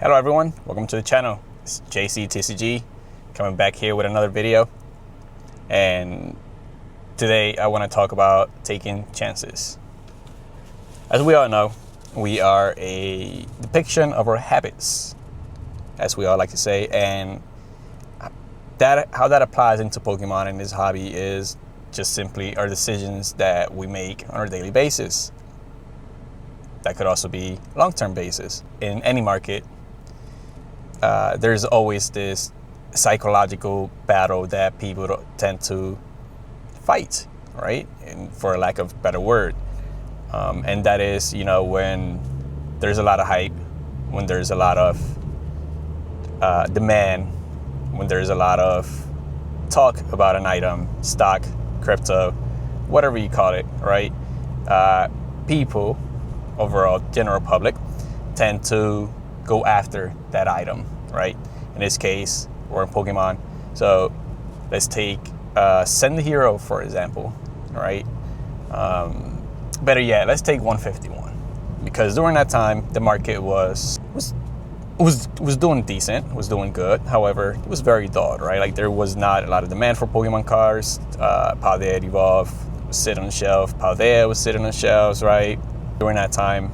Hello everyone, welcome to the channel. It's JCTCG coming back here with another video, and today I want to talk about taking chances. As we all know, we are a depiction of our habits, as we all like to say, and how that applies into Pokemon and this hobby is just simply our decisions that we make on a daily basis. That could also be long-term basis. In any market, there's always this psychological battle that people tend to fight, right? And for a lack of a better word. And that is, when there's a lot of hype, when there's a lot of demand, when there's a lot of talk about an item, stock, crypto, whatever you call it, right? People, overall, general public, tend to go after that item, right? In this case, we're in Pokemon. So let's take Send the Hero, for example, right? Better yet, let's take 151, because during that time, the market was doing decent, was doing good. However, it was very dull, right? Like there was not a lot of demand for Pokemon cards. Paldea Evolve was sitting on the shelf. Paldea was sitting on the shelves, right? During that time,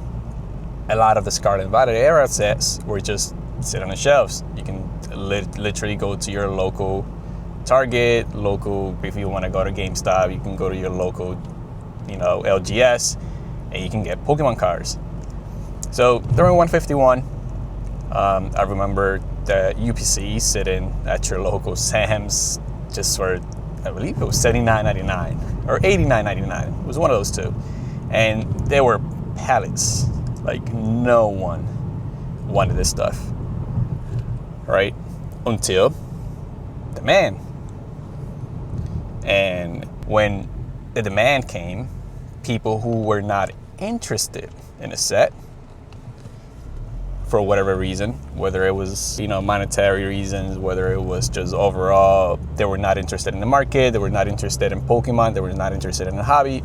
a lot of the Scarlet and Violet era sets were just sit on the shelves. You can literally go to your local Target, if you want to go to GameStop, you can go to your local, LGS, and you can get Pokemon cards. So during 151, I remember the UPC sitting at your local Sam's just for, I believe it was $79.99 or $89.99. It was one of those two. And they were pallets. Like no one wanted this stuff, right? Until demand. And when the demand came, people who were not interested in a set for whatever reason, whether it was, monetary reasons, whether it was just overall, they were not interested in the market, they were not interested in Pokemon, they were not interested in the hobby,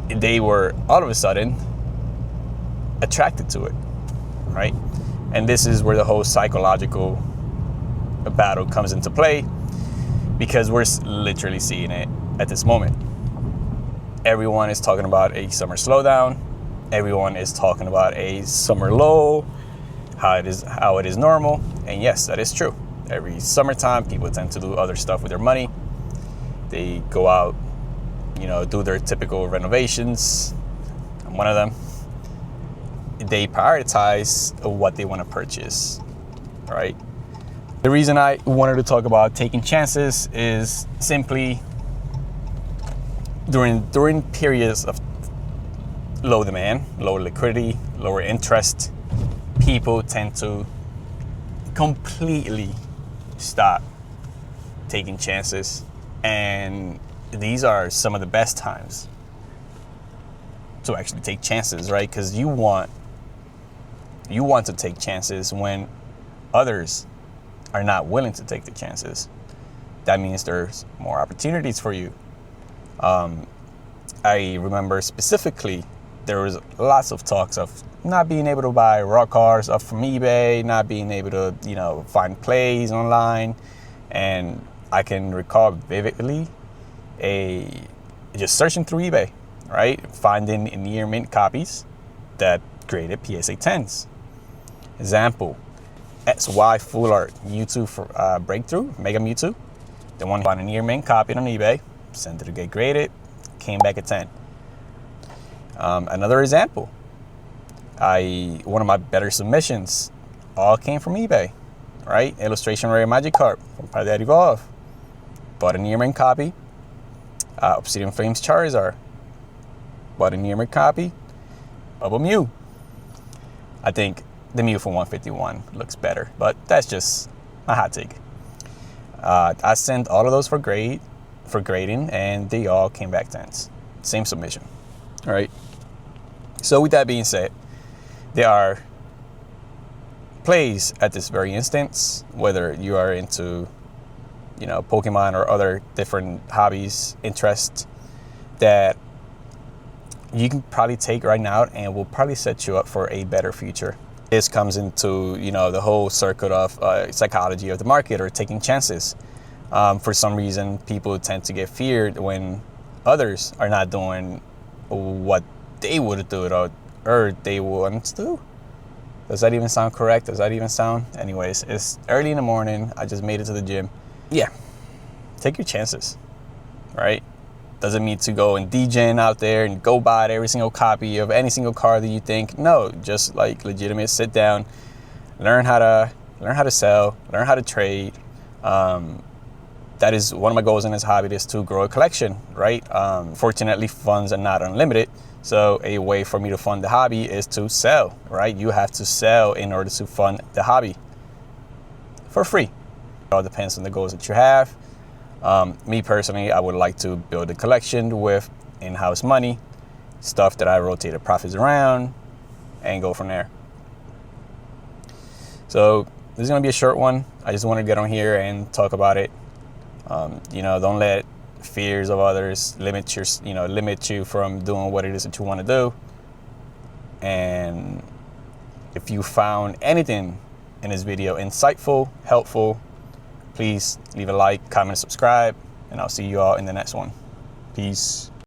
they were all of a sudden attracted to it, right? And this is where the whole psychological battle comes into play, because we're literally seeing it at this moment. Everyone is talking about a summer slowdown. Everyone is talking about a summer low, how it is normal. And yes, that is true. Every summertime, people tend to do other stuff with their money. They go out, do their typical renovations. I'm one of them. They prioritize what they want to purchase, right? The reason I wanted to talk about taking chances is simply during periods of low demand, low liquidity, lower interest, people tend to completely stop taking chances. And these are some of the best times to actually take chances, right? Because you want to take chances when others are not willing to take the chances. That means there's more opportunities for you. I remember specifically there was lots of talks of not being able to buy raw cards up from eBay, not being able to, find plays online. And I can recall vividly just searching through eBay, right? Finding near mint copies that graded PSA 10s. Example, XY Full Art Mewtwo for Breakthrough, Mega Mewtwo. The one bought a near mint copy on eBay, sent it to get graded, came back at 10. Another example, one of my better submissions all came from eBay, right? Illustration Rare Magikarp from Paldea Evolve. Bought a near mint copy. Obsidian Flames Charizard. Bought a near mint copy of a Mew. I think the Mew from 151 looks better, but that's just my hot take. I sent all of those for grading, and they all came back 10s. Same submission. All right. So with that being said, there are plays at this very instance, whether you are into, Pokemon or other different hobbies, interests, that you can probably take right now and will probably set you up for a better future. This comes into, you know, the whole circuit of psychology of the market, or taking chances. For some reason, people tend to get feared when others are not doing what they would do, or they want to do. Does that even sound correct? Does that even sound? Anyways, it's early in the morning. I just made it to the gym. Yeah, take your chances, right? Doesn't mean to go and DJing out there and go buy every single copy of any single car that you think. No, just like legitimate, sit down, learn how to sell, learn how to trade. That is one of my goals in this hobby, is to grow a collection, right? Fortunately, funds are not unlimited. So a way for me to fund the hobby is to sell, right? You have to sell in order to fund the hobby for free. It all depends on the goals that you have. Me personally, I would like to build a collection with in-house money, stuff that I rotate the profits around, and go from there. So this is gonna be a short one. I just want to get on here and talk about it. You know, don't let fears of others limit you from doing what it is that you want to do. And if you found anything in this video insightful, helpful, please leave a like, comment, subscribe, and I'll see you all in the next one. Peace.